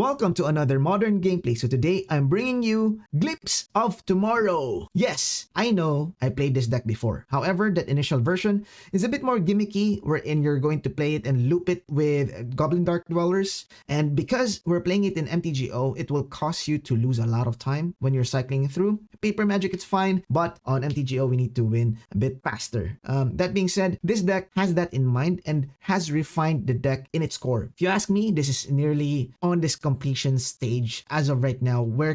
Welcome to another modern gameplay. So today I'm bringing you Glimpse of Tomorrow. Yes, I know I played this deck before. However, that initial version is a bit more gimmicky wherein you're going to play it and loop it with Goblin Dark Dwellers. And because we're playing it in MTGO, it will cause you to lose a lot of time when you're cycling through. Paper Magic, it's fine, but on MTGO, we need to win a bit faster. That being said, this deck has that in mind and has refined the deck in its core. If you ask me, this is nearly on this completion stage as of right now, where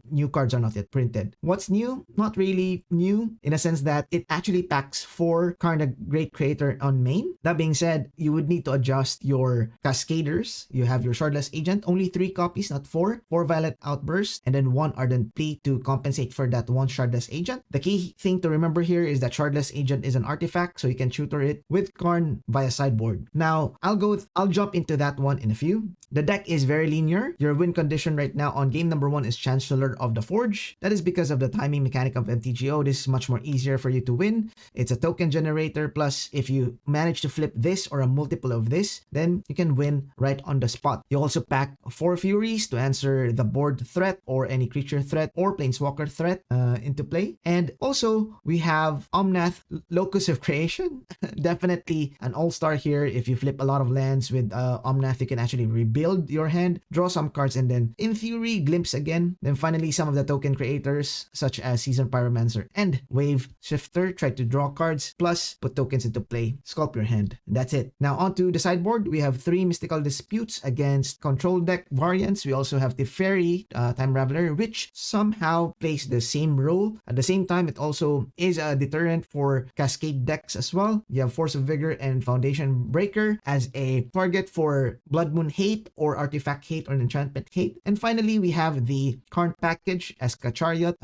new cards are not yet printed. What's new? Not really new, in a sense that it actually packs 4 KARN'S Great Creator on main. That being said, you would need to adjust your Cascaders. You have your Shardless Agent, only 3 copies, not 4. 4 Violet Outburst, and then 1 Ardent Plea to compensate for that 1 Shardless Agent. The key thing to remember here is that Shardless Agent is an artifact, so you can tutor it with Karn via sideboard. Now, I'll jump into that one in a few. The deck is very linear. Your win condition right now on game number 1 is Chancellor of the Forge. That is because of the timing mechanic of MTGO. This is much more easier for you to win. It's a token generator, plus if you manage to flip this or a multiple of this, then you can win right on the spot. You also pack 4 Furies to answer the board threat or any creature threat or planeswalker threat into play. And also, we have Omnath, Locus of Creation. Definitely an all-star here. If you flip a lot of lands with Omnath, you can actually rebuild your hand, draw some cards, and then, in theory, glimpse again. Then finally, some of the token creators, such as Seasoned Pyromancer and Wave Shifter, try to draw cards, plus put tokens into play, sculpt your hand. That's it. Now, onto the sideboard, we have 3 Mystical Disputes against control deck variants. We also have the Fairy Time Raveler, which somehow plays the same role. At the same time, it also is a deterrent for Cascade decks as well. You have Force of Vigor and Foundation Breaker as a target for Blood Moon Hate or Artifact Hate or Enchantment Hate. And finally, we have the Karn package as Chariot.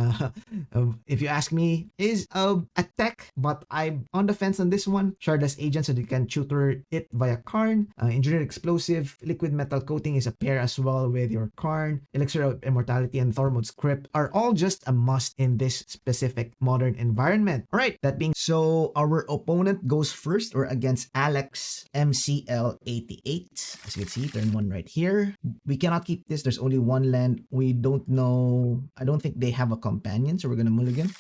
If you ask me, is a tech, but I'm on the fence on this one. Shardless Agent, so you can tutor it via Karn. Engineered Explosive, Liquid Metal Coating is a pair as well with your Karn. Elixir of Immortality and Thormod's Crypt are all just a must in this specific modern environment. Alright, that being so, our opponent goes first. We're against Alex MCL88. As you can see, turn 1 right here. We cannot keep this. There's only 1 land. We don't know. I don't think they have a companion, so we're gonna mulligan.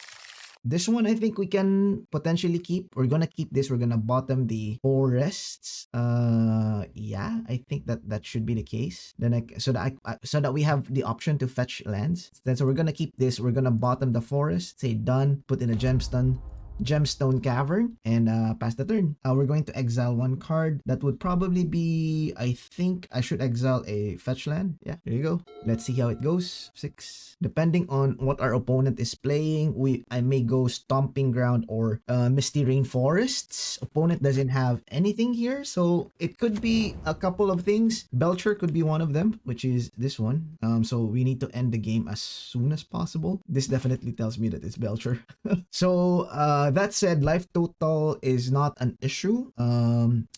This one, I think we can potentially keep. We're gonna keep this. We're gonna bottom the forests. Yeah, I think that should be the case. Then so that we have the option to fetch lands. Then so we're gonna keep this. We're gonna bottom the forest. Say done. Put in a Gemstone Cavern, and pass the turn. We're going to exile 1 card. That would probably be, I think I should exile a fetch land. Yeah, there you go. Let's see how it goes. 6. Depending on what our opponent is playing, I may go Stomping Ground or Misty Rainforests. Opponent doesn't have anything here, so it could be a couple of things. Belcher could be one of them, which is this one. So we need to end the game as soon as possible. This definitely tells me that it's Belcher. So that said, life total is not an issue.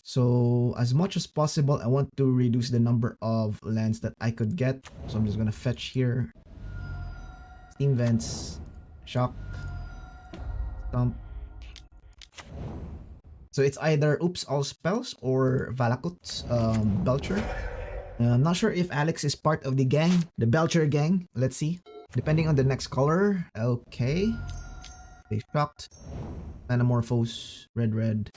So as much as possible, I want to reduce the number of lands that I could get. So I'm just gonna fetch here. Steam Vents, Shock, Stomp. So it's either Oops All Spells or Valakut's Belcher. I'm not sure if Alex is part of the gang, the Belcher gang. Let's see. Depending on the next color. Okay. They shocked. Anamorphose, red.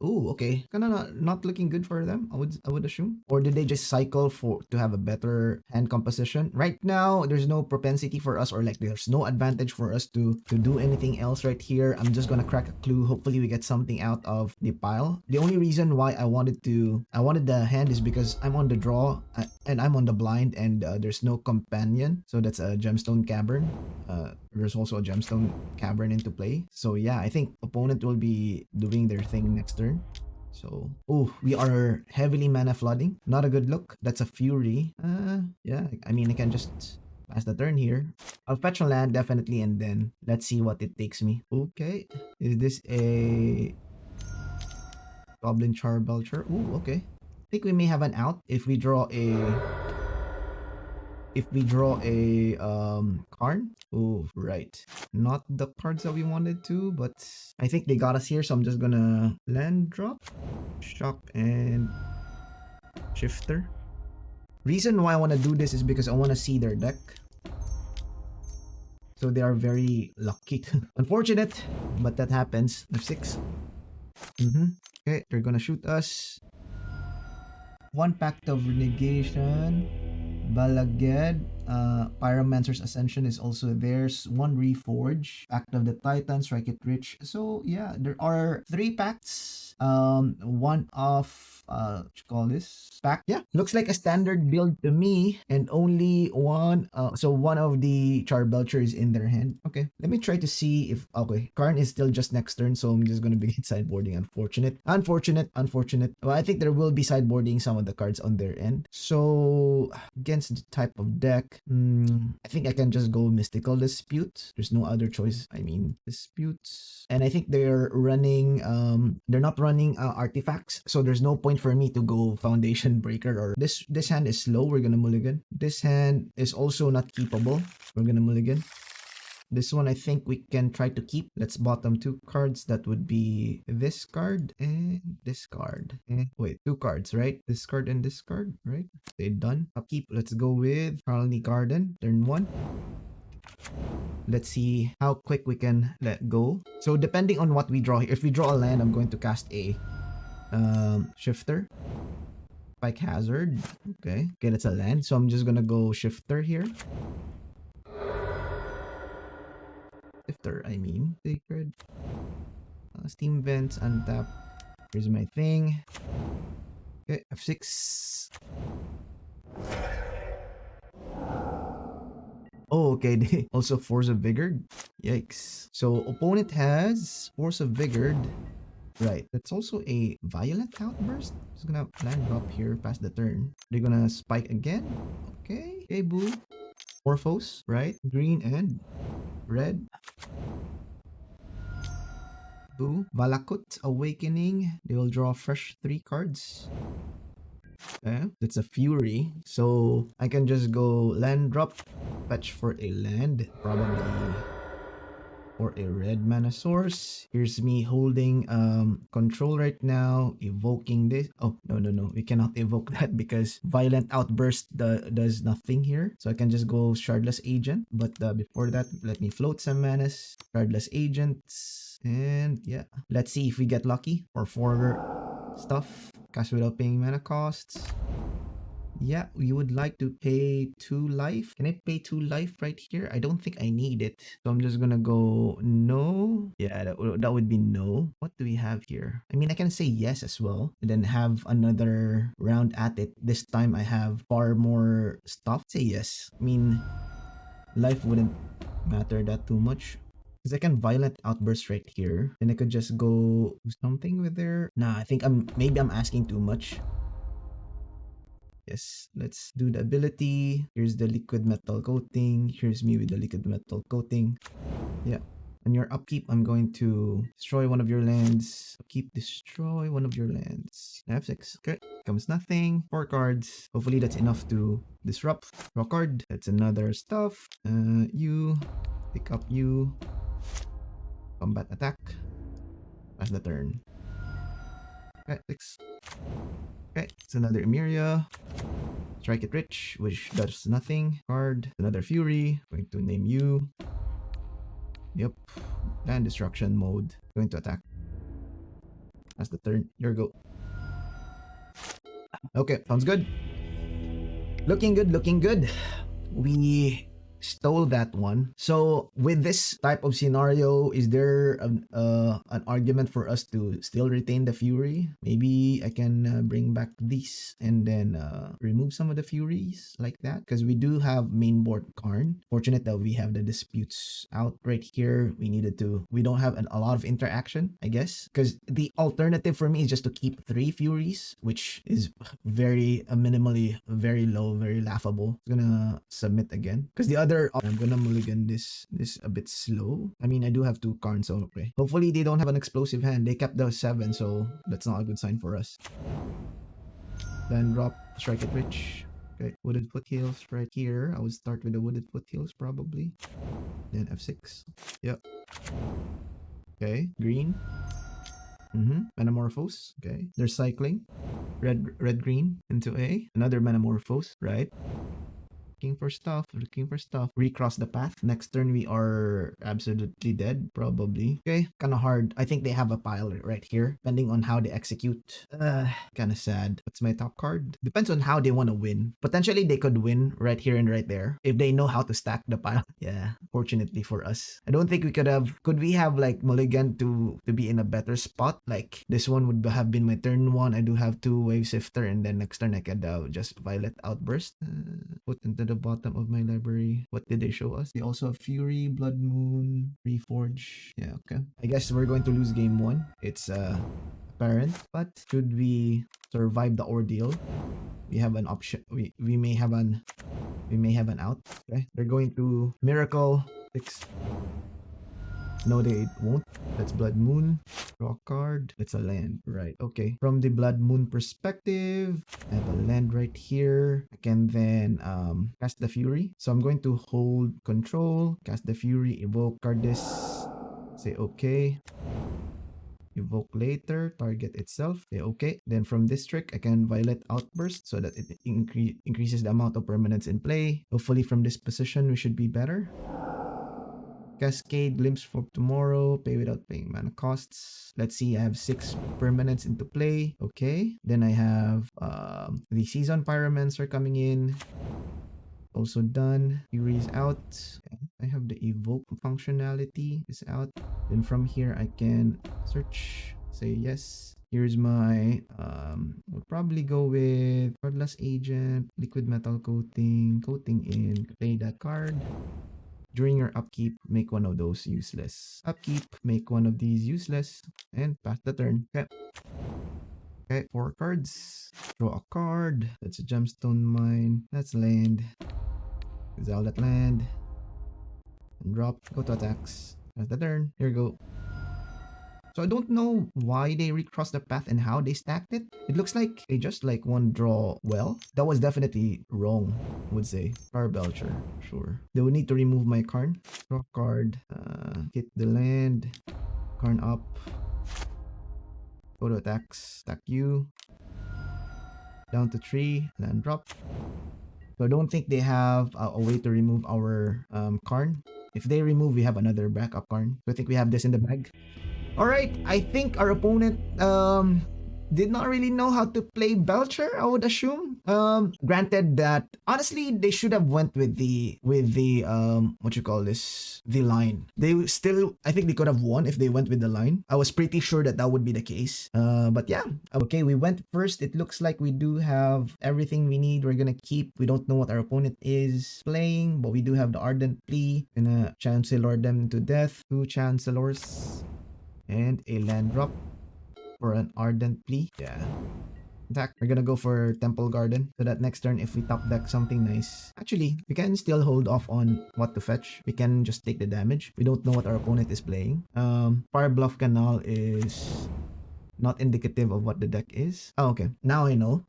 Oh, okay. Kinda not looking good for them, I would assume. Or did they just cycle to have a better hand composition? Right now, there's no propensity for us, or like there's no advantage for us to do anything else right here. I'm just gonna crack a clue. Hopefully we get something out of the pile. The only reason why I wanted the hand is because I'm on the draw and I'm on the blind, and there's no companion. So that's a Gemstone Cavern. There's also a Gemstone Cavern into play. So yeah, I think opponent will be doing their thing next turn. So, oh, we are heavily mana flooding. Not a good look. That's a Fury. Yeah, I mean, I can just pass the turn here. I'll fetch a land, definitely, and then let's see what it takes me. Okay. Is this a Goblin Charbelcher? Oh, okay. I think we may have an out if we draw a Karn. Oh, right. Not the cards that we wanted to, but I think they got us here, so I'm just gonna land drop, shock, and shifter. Reason why I want to do this is because I want to see their deck. So they are very lucky. Unfortunate, but that happens. F6. Okay, they're gonna shoot us. One Pact of Renegation. Balaged. Pyromancer's Ascension is also theirs. One Reforge. Pact of the Titans. Strike It Rich. So yeah, there are 3 pacts. One of what you call this pack. Yeah, looks like a standard build to me, and only one so one of the Charbelcher is in their hand. Okay, let me try to see if okay, Karn is still just next turn, so I'm just gonna begin sideboarding. Unfortunate. Well, I think there will be sideboarding some of the cards on their end. So against the type of deck, I think I can just go Mystical Dispute. There's no other choice. I mean, disputes, and I think they're running they're not running artifacts, so there's no point for me to go Foundation Breaker. Or this hand is slow, we're gonna mulligan. This hand is also not keepable, we're gonna mulligan. This one I think we can try to keep. Let's bottom 2 cards. That would be this card and this card. Wait, 2 cards, right? This card and this card, right? They done. Upkeep. Let's go with Colony Garden. Turn 1. Let's see how quick we can let go. So depending on what we draw here, if we draw a land, I'm going to cast a Shifter. Spike Hazard. Okay, that's a land. So I'm just gonna go Shifter here. Shifter, I mean. Sacred. Steam Vents, untap. Here's my thing. Okay, F6. Oh, okay. They also Force of Vigor. Yikes. So opponent has Force of Vigor. Right. That's also a Violent Outburst. Just gonna land drop here past the turn. They're gonna spike again. Okay. Okay, boo. Morphos, right? Green and red. Boo. Valakut Awakening. They will draw fresh 3 cards. Okay, that's a Fury. So I can just go land drop, fetch for a land, probably, or a red mana source. Here's me holding control right now, evoking this. Oh, no, we cannot evoke that because Violent Outburst does nothing here. So I can just go Shardless Agent. But before that, let me float some manas. Shardless Agents. And yeah, let's see if we get lucky for 4 stuff. Cast without paying mana costs. Yeah, we would like to pay 2 life. Can I pay 2 life right here? I don't think I need it. So I'm just gonna go no. Yeah, that would be no. What do we have here? I mean, I can say yes as well. And then have another round at it. This time I have far more stuff. Say yes. I mean, life wouldn't matter that too much. Because I can Violent Outburst right here. And I could just go do something with there. Nah, I think maybe I'm asking too much. Yes, let's do the ability. Here's the Liquid Metal Coating. Here's me with the Liquid Metal Coating. Yeah. On your upkeep, I'm going to destroy one of your lands. Upkeep, destroy one of your lands. F6. Okay. Comes nothing. 4 cards. Hopefully that's enough to disrupt. Draw card. That's another stuff. You. Pick up you. Combat attack. Pass the turn. Okay, 6. Okay, it's another Emeria. Strike It Rich, which does nothing. Card, another Fury. Going to name you. Yep. And Destruction mode. Going to attack. That's the turn. Here we go. Okay, sounds good. Looking good. We stole that one. So with this type of scenario, is there an argument for us to still retain the Fury? Maybe I can bring back these and then remove some of the Furies like that, because we do have main board Karn. Fortunate that we have the disputes out right here. We don't have a lot of interaction, I guess, because the alternative for me is just to keep 3 Furies, which is very minimally very low, very laughable. I'm gonna submit again because the other I'm gonna mulligan this a bit slow. I mean, I do have 2 Karns, so okay. Hopefully they don't have an explosive hand. They kept the 7, so that's not a good sign for us. Then drop, Strike It Rich. Okay, Wooded Foothills right here. I would start with the Wooded Foothills probably. Then F6. Yep. Okay, green. Metamorphose. Okay, they're cycling. red green into a another Metamorphose, right? Looking for stuff. Recross the path. Next turn we are absolutely dead, probably. Okay, kind of hard. I think they have a pile right here, depending on how they execute. Kind of sad. What's my top card? Depends on how they want to win. Potentially they could win right here and right there if they know how to stack the pile. Yeah, fortunately for us. I don't think we could we have like mulligan to be in a better spot? Like this one would have been my turn 1. I do have 2 Wave Sifter, and then next turn I could just Violet Outburst. Put into the bottom of my library. What did they show us? They also have Fury, Blood Moon, Reforge. Yeah, okay. I guess we're going to lose game 1. It's apparent, but should we survive the ordeal, we have an option. We may have an out. Okay, they're going to Miracle 6. No, they won't. That's Blood Moon. Draw a card. It's a land. Right. Okay. From the Blood Moon perspective, I have a land right here. I can then cast the Fury. So I'm going to hold control, cast the Fury, evoke card this. Say okay. Evoke later, target itself. Say okay. Then from this trick, I can Violet Outburst so that it increases the amount of permanents in play. Hopefully from this position, we should be better. Cascade, Glimpse for Tomorrow, pay without paying mana costs. Let's see, I have 6 permanents into play. Okay. Then I have the Season Pyromancer coming in. Also done. Fury is out. Okay. I have the Evoke functionality is out. Then from here, I can search. Say yes. Here's my, we'll probably go with Cardless Agent, Liquid Metal Coating in, play that card. During your upkeep, make one of those useless. Upkeep, make one of these useless, and pass the turn. Okay. Okay, 4 cards. Draw a card. That's a Gemstone Mine. That's land. Exile that land. And drop. Go to attacks. Pass the turn. Here we go. So I don't know why they recrossed the path and how they stacked it. It looks like they just like one draw well. That was definitely wrong, I would say. Charbelcher, sure. They would need to remove my Karn. Draw card. Hit the land. Karn up. Go to attacks. Attack you. Down to 3. Land drop. So I don't think they have a way to remove our Karn. If they remove, we have another backup Karn. So I think we have this in the bag. Alright, I think our opponent did not really know how to play Belcher, I would assume. Granted that honestly they should have went with the what you call this, the line. They still, I think they could have won if they went with the line. I was pretty sure that that would be the case. But yeah, okay, we went first. It looks like we do have everything we need. We're gonna keep. We don't know what our opponent is playing, but we do have the Ardent Plea. Gonna Chancellor them to death. 2 Chancellors. And a land drop for an Ardent Plea. Yeah. Attack. We're gonna go for Temple Garden so that next turn if we top deck something nice. Actually, we can still hold off on what to fetch. We can just take the damage. We don't know what our opponent is playing. Fire Bluff Canal is not indicative of what the deck is. Oh, okay. Now I know.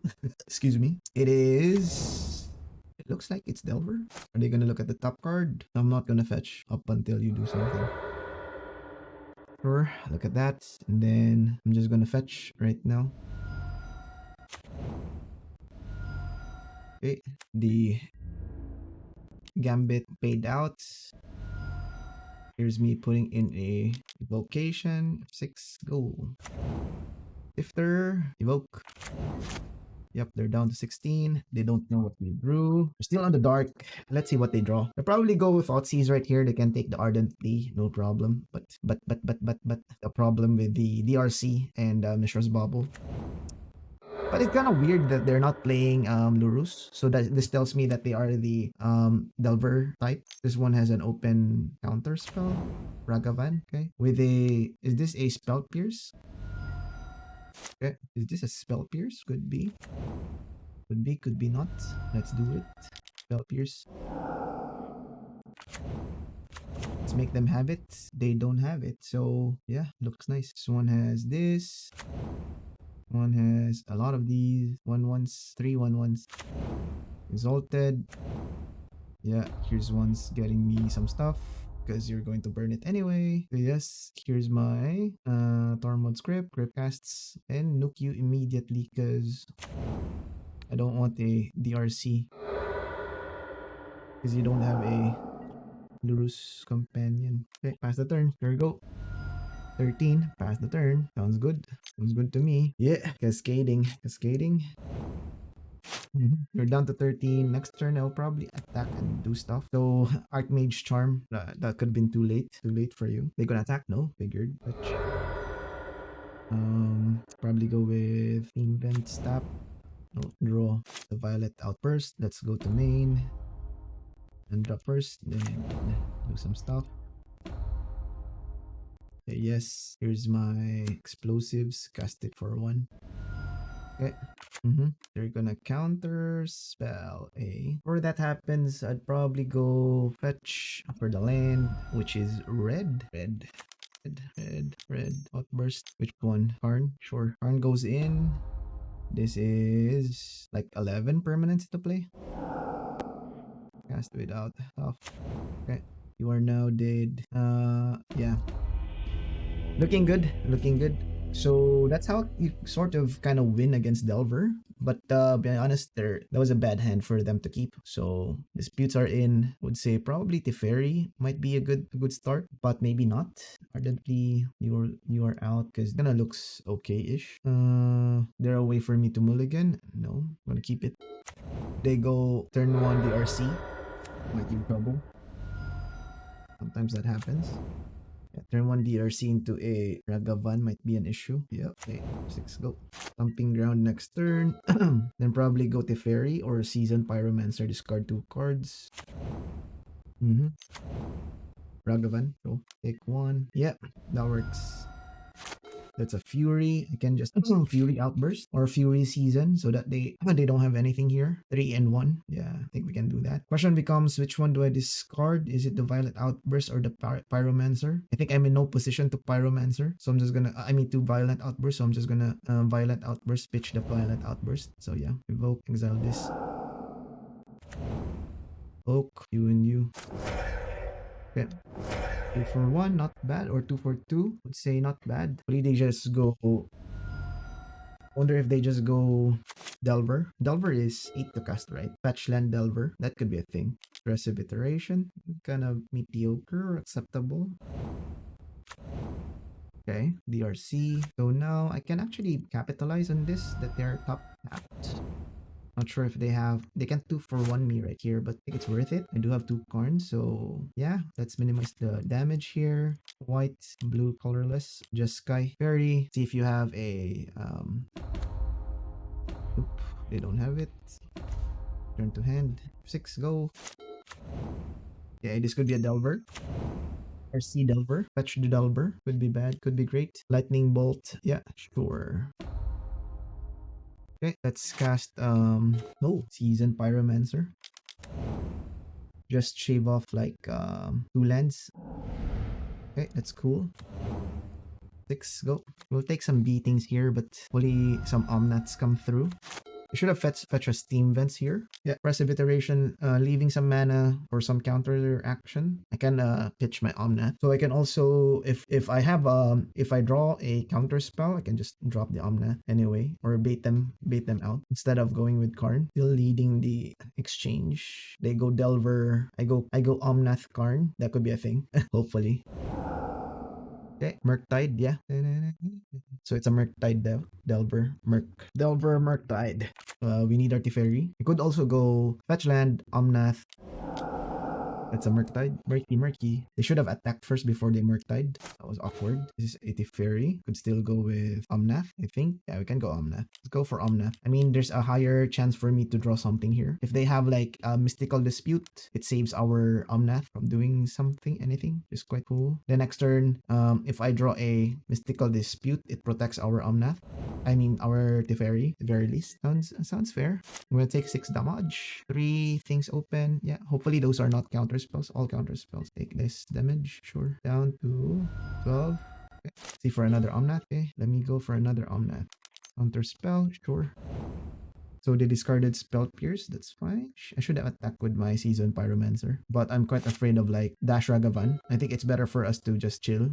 Excuse me. It is... It looks like it's Delver. Are they gonna look at the top card? I'm not gonna fetch up until you do something. Sure, look at that. And then I'm just gonna fetch right now. Okay, the Gambit paid out. Here's me putting in a evocation. 6, go. Sifter, evoke. Yep, they're down to 16. They don't know what we drew. They're still on the dark. Let's see what they draw. They'll probably go with Outsies right here. They can take the Ardent Plea, no problem. But the problem with the DRC and Mishra's Bubble. But it's kind of weird that they're not playing Lurus. So that this tells me that they are the Delver type. This one has an open counter spell. Ragavan, okay. With a... Is this a Spell Pierce? Okay, is this a Spell Pierce? Could be. Could be not. Let's do it. Spell Pierce. Let's make them have it. They don't have it. So, yeah, looks nice. This one has this. One has a lot of these. 1/1s, 3/1/1s. Exalted. Yeah, here's one's getting me some stuff. because you're going to burn it anyway. So yes, here's my Tormod script, grip casts, and nuke you immediately because I don't want a DRC because you don't have a Lurus companion. Okay, pass the turn. There we go. 13, pass the turn. Sounds good. Sounds good to me. Yeah, cascading. Cascading. You're down to 13. Next turn, I'll probably attack and do stuff. So, Archmage Charm. That could have been too late. Too late for you. They gonna attack? No, figured. Fetch. Probably go with Invent Stop. No, draw the Violet Outburst. Let's go to main. And drop first. Then do some stuff. Okay, yes, here's my explosives. Cast it for 1. Okay. They're gonna counter spell a. Before that happens, I'd probably go fetch for the land, which is red. Red. Outburst. Which one? Karn? Sure. Karn goes in. This is like 11 permanents to play. Cast without stuff. Okay. You are now dead. Yeah. Looking good. Looking good. So that's how you sort of kind of win against Delver. But be honest, that was a bad hand for them to keep. So disputes are in. Would say probably Teferi might be a good start, but maybe not. Ardently, you are out because it kind of looks okay-ish. They're a way for me to mulligan. No, I'm gonna keep it. They go turn 1 DRC. Might give trouble. Sometimes that happens. Yeah, turn 1 DRC into a Ragavan might be an issue. Yeah, okay. 6 go. Thumping ground next turn. Then probably go Teferi or Seasoned Pyromancer. Discard 2 cards. Ragavan. So take 1. Yeah, that works. That's a Fury. I can just Fury Outburst or Fury Season so that they don't have anything here. 3 and 1. Yeah, I think we can do that. Question becomes, which one do I discard? Is it the Violet Outburst or the Pyromancer? I think I'm in no position to Pyromancer. So I'm just gonna, to Violent Outburst. So I'm just gonna Violent Outburst, pitch the Violet Outburst. So yeah, evoke, exile this. Oak, you and you. Okay. 2 for 1, not bad. Or 2 for 2, would say not bad. Hopefully they just go. Wonder if they just go Delver. Delver is 8 to cast, right? Patchland Delver. That could be a thing. Aggressive Iteration. Kind of mediocre, acceptable. Okay, DRC. So now I can actually capitalize on this, that they're top tapped. Not sure if they can 2 for 1 me right here, but I think it's worth it. I do have 2 Karns, so yeah, let's minimize the damage here. White, blue, colorless, just Sky Fairy. See if you have a oop, they don't have it. Turn to hand. 6 go. Yeah, this could be a Delver. Or C Delver. Fetch the Delver. Could be bad, could be great. Lightning Bolt. Yeah, sure. Okay, let's cast Seasoned Pyromancer. Just shave off like 2 lands. Okay, that's cool. 6 go. We'll take some beatings here, but hopefully some Omnats come through. We should have fetch a Steam Vents here. Yeah, Aggressive Iteration, leaving some mana for some counter action. I can pitch my Omnat. So I can also, if I draw a counter spell, I can just drop the Omnat anyway, or bait them out instead of going with Karn. Still leading the exchange. They go Delver. I go Omnath Karn. That could be a thing. Hopefully. Okay, Murktide, yeah. So it's a Murktide Delver. Murktide. We need Artifairy. We could also go Fetch Land, Omnath. That's a Murktide. Murky. They should have attacked first before they Murktide. That was awkward. This is Artifairy. Could still go with Omnath, I think. Yeah, we can go Omnath. Let's go for Omnath. I mean, there's a higher chance for me to draw something here. If they have like a Mystical Dispute, it saves our Omnath from doing anything. It's quite cool. The next turn, if I draw a Mystical Dispute, it protects our Omnath. I mean, our Teferi, at the very least. Sounds fair. I'm gonna take 6 damage. 3 things open. Yeah, hopefully those are not counter spells. All counter spells. Take this damage. Sure. Down to 12. Okay. See for another Omnath. Okay, let me go for another Omnath. Counter spell. Sure. So they discarded Spell Pierce. That's fine. I should have attacked with my Seasoned Pyromancer. But I'm quite afraid of like Dash Ragavan. I think it's better for us to just chill.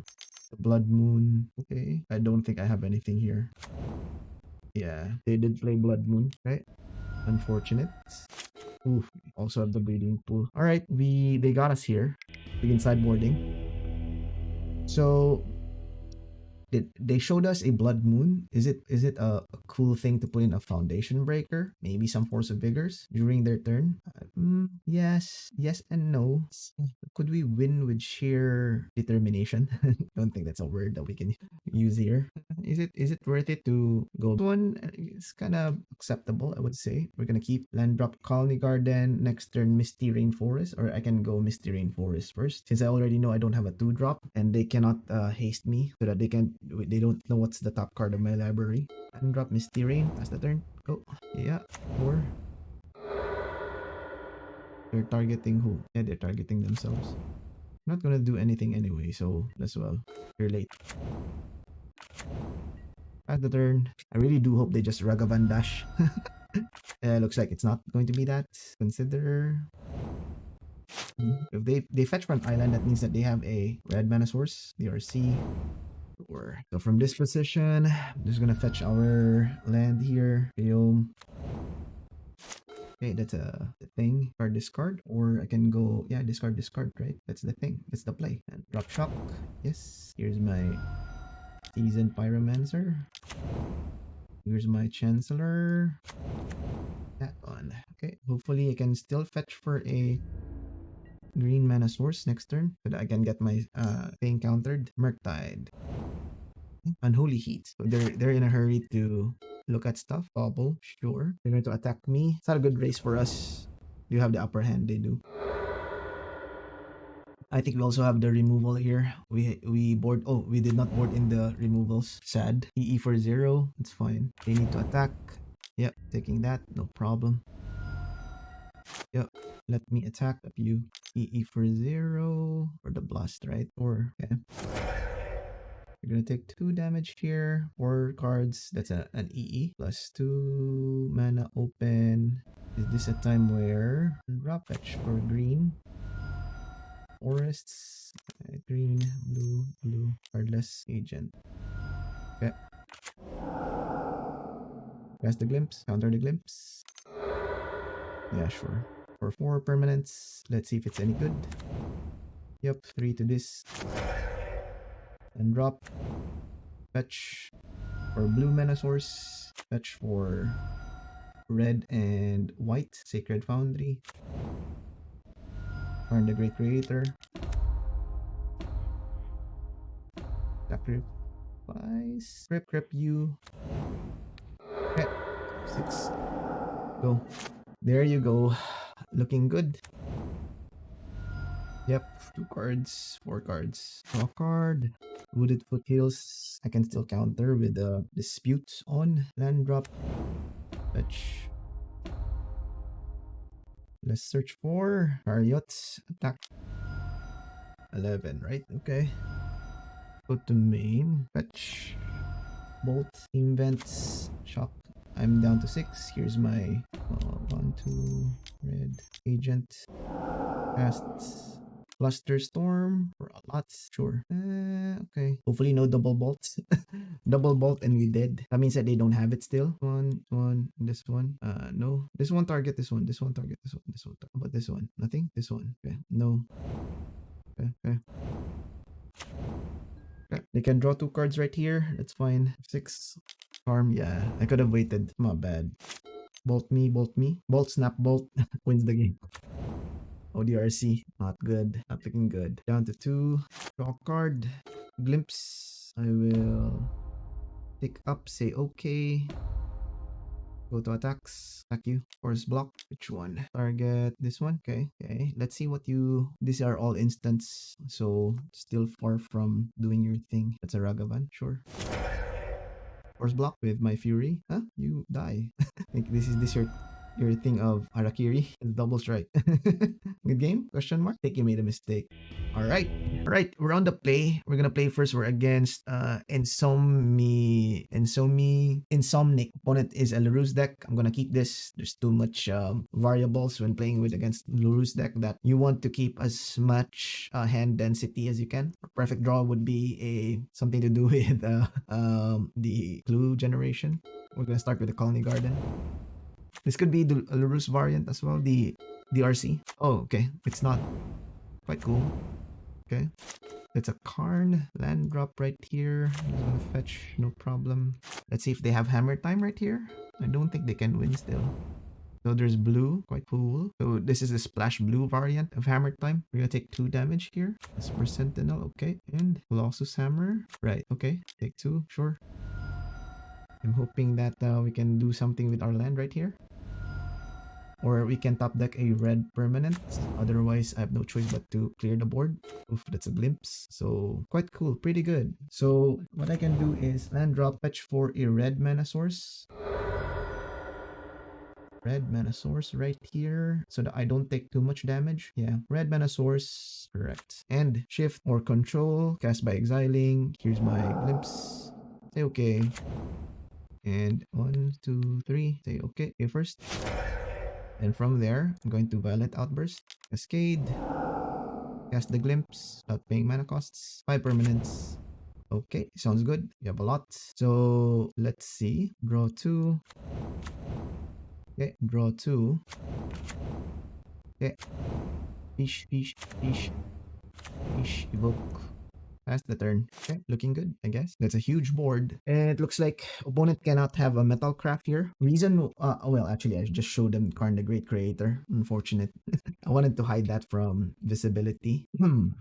The Blood Moon. Okay. I don't think I have anything here. Yeah. They did play Blood Moon, right? Unfortunate. Oof. Also have the Breeding Pool. Alright. They got us here. Begin sideboarding. So they showed us a Blood Moon. Is it a cool thing to put in a Foundation Breaker? Maybe some Force of Vigors during their turn? Yes and no. Could we win with sheer determination? Don't think that's a word that we can use here. Is it worth it to go? This one is kind of acceptable, I would say. We're gonna keep land drop Colony Garden, next turn Misty Rainforest, or I can go Misty Rainforest first, since I already know I don't have a 2-drop and they cannot haste me, so that they don't know what's the top card of my library. Land drop Misty Rain. That's the turn. Go. Yeah. 4. They're targeting who? Yeah, they're targeting themselves. I'm not gonna do anything anyway, so as well. You're late. At the turn. I really do hope they just Ragavan dash. Looks like it's not going to be that. Consider. If they fetch from island, that means that they have a red mana source, DRC. So from this position, I'm just gonna fetch our land here. Biome. Okay, that's a thing. Card discard, or I can go, yeah, discard, right? That's the thing. That's the play. And drop shock. Yes. Here's my Seasoned Pyromancer. Here's my Chancellor. That one. Okay, hopefully I can still fetch for a green mana source next turn, so that I can get my thing countered. Murktide. Unholy Heat. So they're in a hurry to look at stuff. Bobble, sure. They're going to attack me. It's not a good race for us. You have the upper hand, they do. I think we also have the removal here. We board. Oh, we did not board in the removals. Sad. EE for 0. It's fine. They need to attack. Yep, taking that. No problem. Yep. Let me attack up you. EE for 0. Or the blast, right? Or okay. You're gonna take 2 damage here. 4 cards. That's an EE. Plus 2 mana open. Is this a time where drop fetch for green? Forests. Green, blue. Cardless agent. Okay. Cast the glimpse. Counter the glimpse. Yeah, sure. For 4 permanents. Let's see if it's any good. Yep, 3 to this. And drop. Fetch for blue mana source. Fetch for red and white. Sacred Foundry. Karn the Great Creator. Sacrifice. Crip you. Okay. 6. Go. There you go. Looking good. Yep. 2 cards. 4 cards. Draw card. Wooded Foothills. I can still counter with the Dispute on. Land drop. Fetch. Let's search for Chariot. Attack. 11, right? Okay. Go to main. Fetch. Bolt. Invents. Shock. I'm down to 6. Here's my 1, 2, red agent. Cast Cluster Storm for a lot. Sure. Okay. Hopefully no double bolts. Double bolt and we did. That means that they don't have it still. This one. No. This one target this one. This one target this one. This one. How about this one? Nothing? This one. Okay. No. Okay. They can draw 2 cards right here. That's fine. 6. Charm. Yeah. I could have waited. My bad. Bolt me. Bolt snap bolt. Wins the game. ODRC. Not good. Not looking good. Down to 2. Draw card. Glimpse. I will pick up. Say okay. Go to attacks. Attack you. Force block. Which one? Target this one. Okay. Let's see what you... These are all instants. So still far from doing your thing. That's a Ragavan. Sure. Force block with my Fury. Huh? You die. I think this your your thing of Harakiri. Double strike. Good game? Question mark? I think you made a mistake. All right. All right. We're on the play. We're gonna play first. We're against Insomnic. Opponent is a Larousse deck. I'm gonna keep this. There's too much variables when playing with against Larousse deck that you want to keep as much hand density as you can. Perfect draw would be something to do with the clue generation. We're gonna start with the Colony Garden. This could be the Larousse variant as well, the RC. Oh, okay. It's not. Quite cool. Okay. It's a Karn land drop right here. I'm just gonna fetch, no problem. Let's see if they have hammer time right here. I don't think they can win still. So there's blue, quite cool. So this is the splash blue variant of hammer time. We're gonna take 2 damage here. That's per sentinel, okay. And Colossus hammer. Right, okay. Take 2, sure. I'm hoping that we can do something with our land right here. Or we can top deck a red permanent. Otherwise, I have no choice but to clear the board. Oof, that's a glimpse. So, quite cool. Pretty good. So, what I can do is land drop fetch for a red mana source. Red mana source right here. So that I don't take too much damage. Yeah, red mana source. Correct. And shift or control. Cast by exiling. Here's my glimpse. Say okay. And 1, 2, 3. Say okay. Okay first. And from there, I'm going to Violent Outburst, Cascade, cast the Glimpse, without paying mana costs, 5 permanents. Okay, sounds good. You have a lot. So, let's see. Draw 2. Okay, draw 2. Okay. Fish, evoke. Pass the turn. Okay, looking good, I guess. That's a huge board. And it looks like opponent cannot have a metal craft here. Reason, well, actually, I just showed them Karn the Great Creator. Unfortunate. I wanted to hide that from visibility.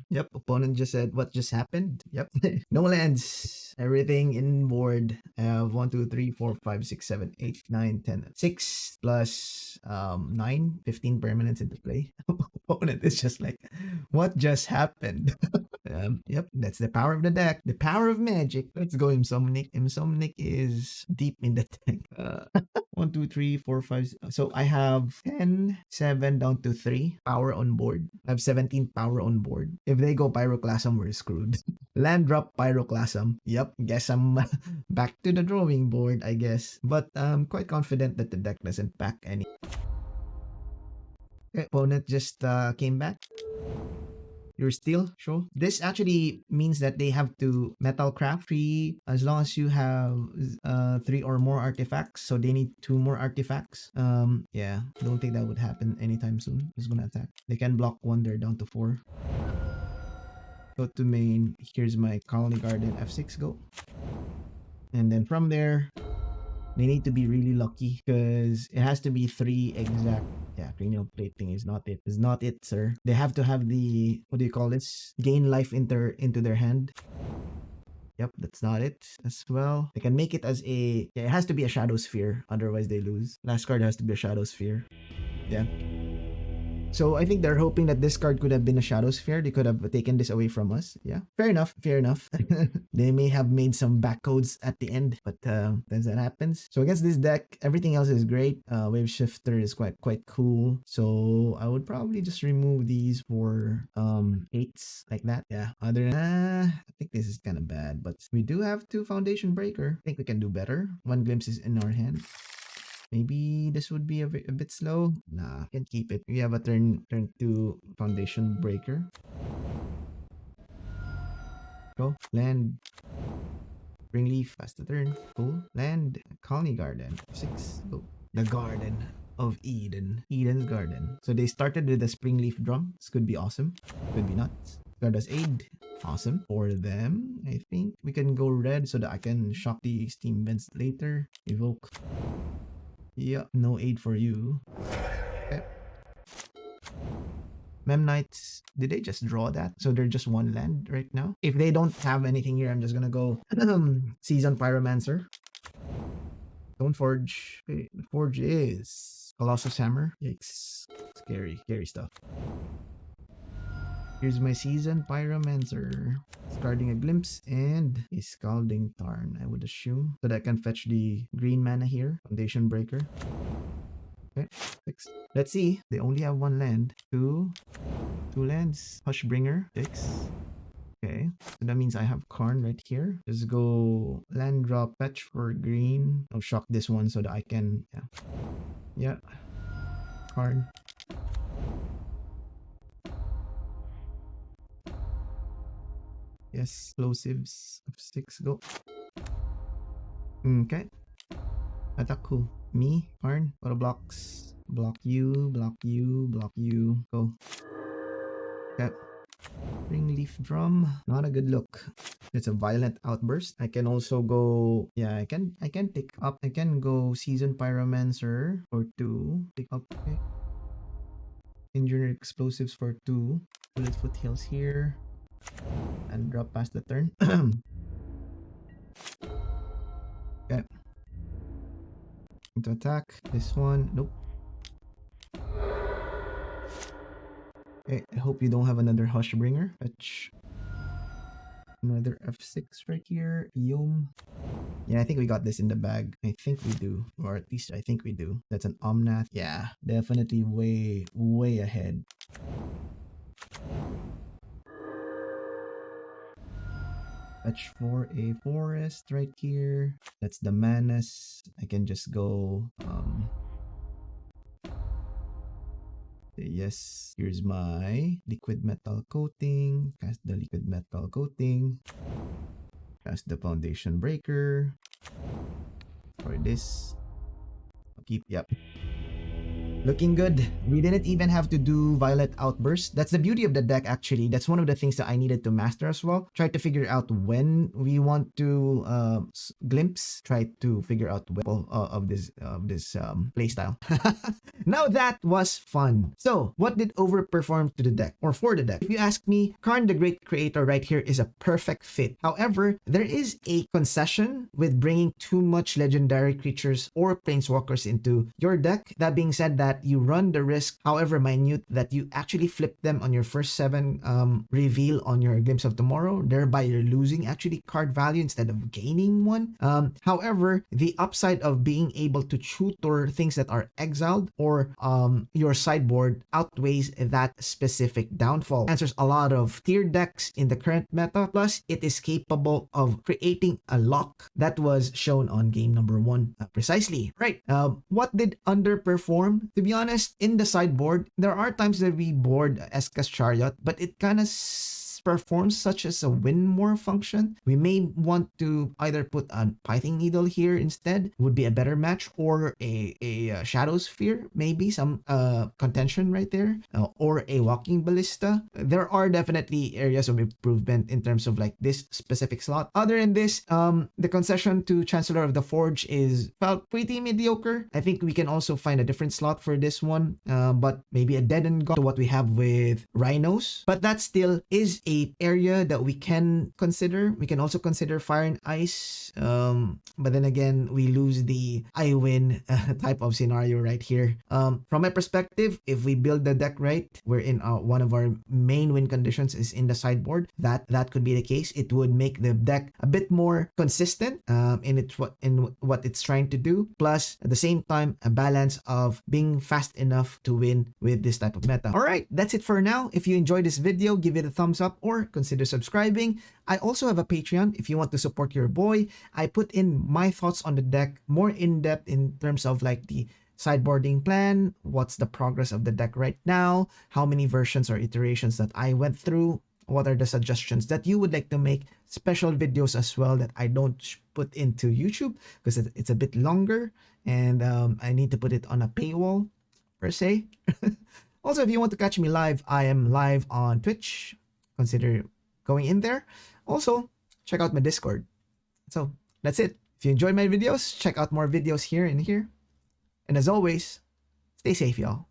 Yep, opponent just said, what just happened? Yep. No lands. Everything in board. I have 1, 2, 3, 4, 5, 6, 7, 8, 9, 10. 6 plus 9, 15 permanents into play. Opponent is just like, what just happened? Yep, that's the power of the deck. The power of magic. Let's go Insomnic. Insomnic is deep in the deck. 1, 2, 3, 4, 5. So I have 10, 7 down to 3 power on board. I have 17 power on board. If they go Pyroclasm, we're screwed. Land drop Pyroclasm. Yep, guess I'm back to the drawing board, I guess. But I'm quite confident that the deck doesn't pack any. Okay, opponent just came back. You're still sure. This actually means that they have to metal craft 3 as long as you have 3 or more artifacts. So they need 2 more artifacts. Yeah, don't think that would happen anytime soon. Just gonna attack. They can block 1. They're down to 4. Go to main. Here's my Colony Garden F6. Go. And then from there, they need to be really lucky because it has to be 3 exact. Yeah, cranial plating is not it. Is not it, sir. They have to have the, what do you call this? Gain life into their hand. Yep, that's not it as well. They can make it as a, yeah, it has to be a Shadow Sphere. Otherwise they lose. Last card has to be a Shadow Sphere. Yeah. So I think they're hoping that this card could have been a Shadow Sphere. They could have taken this away from us. Yeah, fair enough. Fair enough. They may have made some backcodes at the end, but then that happens. So against this deck, everything else is great. Wave Shifter is quite cool. So I would probably just remove these for 8s like that. Yeah. Other than I think this is kind of bad, but we do have 2 Foundation Breaker. I think we can do better. 1 Glimpse is in our hand. Maybe this would be a bit slow. Nah, can't keep it. We have a turn 2 Foundation Breaker. Go. Land. Bring Leaf. Pass the turn. Cool. Land. Colony Garden. 6. Go. The Garden of Eden. Eden's Garden. So they started with a Springleaf Drum. This could be awesome. Could be nuts. Card as aid. Awesome. For them, I think we can go red so that I can shock the Steam Vents later. Evoke. Yeah, no aid for you. Okay. Mem Knights, did they just draw that? So they're just 1 land right now? If they don't have anything here, I'm just gonna go Season Pyromancer. Don't Forge. Okay, the Forge is Colossus Hammer. Yikes. Scary stuff. Here's my Season Pyromancer. Discarding a Glimpse and a Scalding Tarn, I would assume. So that I can fetch the green mana here. Foundation Breaker. Okay, 6. Let's see. They only have one land. Two lands. Hushbringer, 6. Okay, so that means I have Karn right here. Just go land drop fetch for green. I'll shock this one so that I can, yeah, Karn. Yes, explosives of 6, go. Okay. Attack who? Me? Karn? Auto blocks. Block you, block you, block you. Go. Okay. Ring leaf drum. Not a good look. It's a violent outburst. I can also go, yeah, I can pick up. I can go season pyromancer for 2. Pick up, okay. Engineer explosives for 2. Bullet foothills here. And drop past the turn. Okay. To attack this one. Nope. Okay, I hope you don't have another Hushbringer. Fetch. Another F6 right here. Yum. Yeah, I think we got this in the bag. I think we do. Or at least I think we do. That's an Omnath. Yeah, definitely way ahead. Fetch for a forest right here. That's the Manas. I can just go yes, here's my liquid metal coating. Cast the liquid metal coating. Cast the foundation breaker. For this. Keep, yep. Looking good. We didn't even have to do Violet Outburst. That's the beauty of the deck, actually. That's one of the things that I needed to master as well. Try to figure out when we want to glimpse. Try to figure out when of this playstyle. Now that was fun. So, what did overperform to the deck or for the deck? If you ask me, Karn the Great Creator right here is a perfect fit. However, there is a concession with bringing too much legendary creatures or planeswalkers into your deck. That being said, that you run the risk, however minute, that you actually flip them on your first 7 reveal on your Glimpse of Tomorrow, thereby you're losing actually card value instead of gaining one. However, the upside of being able to tutor things that are exiled or your sideboard outweighs that specific downfall. Answers a lot of tier decks in the current meta, plus it is capable of creating a lock that was shown on game number 1 precisely. Right, what did underperform? To be honest, in the sideboard, there are times that we board Eska's Chariot, but it kind of performs such as a win more function. We may want to either put a Pithing Needle here instead, would be a better match, or a Shadow Sphere, maybe some contention right there, or a Walking Ballista. There are definitely areas of improvement in terms of like this specific slot. Other than this, the concession to Chancellor of the Forge felt pretty mediocre. I think we can also find a different slot for this one, but maybe a dead and gone to what we have with Rhinos. But that still is a area that we can consider. We can also consider Fire and Ice, but then again, we lose the I win type of scenario right here. From my perspective, if we build the deck right, we're in one of our main win conditions is in the sideboard. That could be the case. It would make the deck a bit more consistent in what it's trying to do. Plus, at the same time, a balance of being fast enough to win with this type of meta. All right, that's it for now. If you enjoyed this video, give it a thumbs up or consider subscribing. I also have a Patreon if you want to support your boy. I put in my thoughts on the deck more in depth in terms of like the sideboarding plan, what's the progress of the deck right now, how many versions or iterations that I went through, what are the suggestions that you would like to make, special videos as well that I don't put into YouTube because it's a bit longer and I need to put it on a paywall per se. Also, if you want to catch me live, I am live on Twitch. Consider going in there. Also, check out my Discord. So that's it. If you enjoyed my videos, check out more videos here and here. And as always, stay safe, y'all.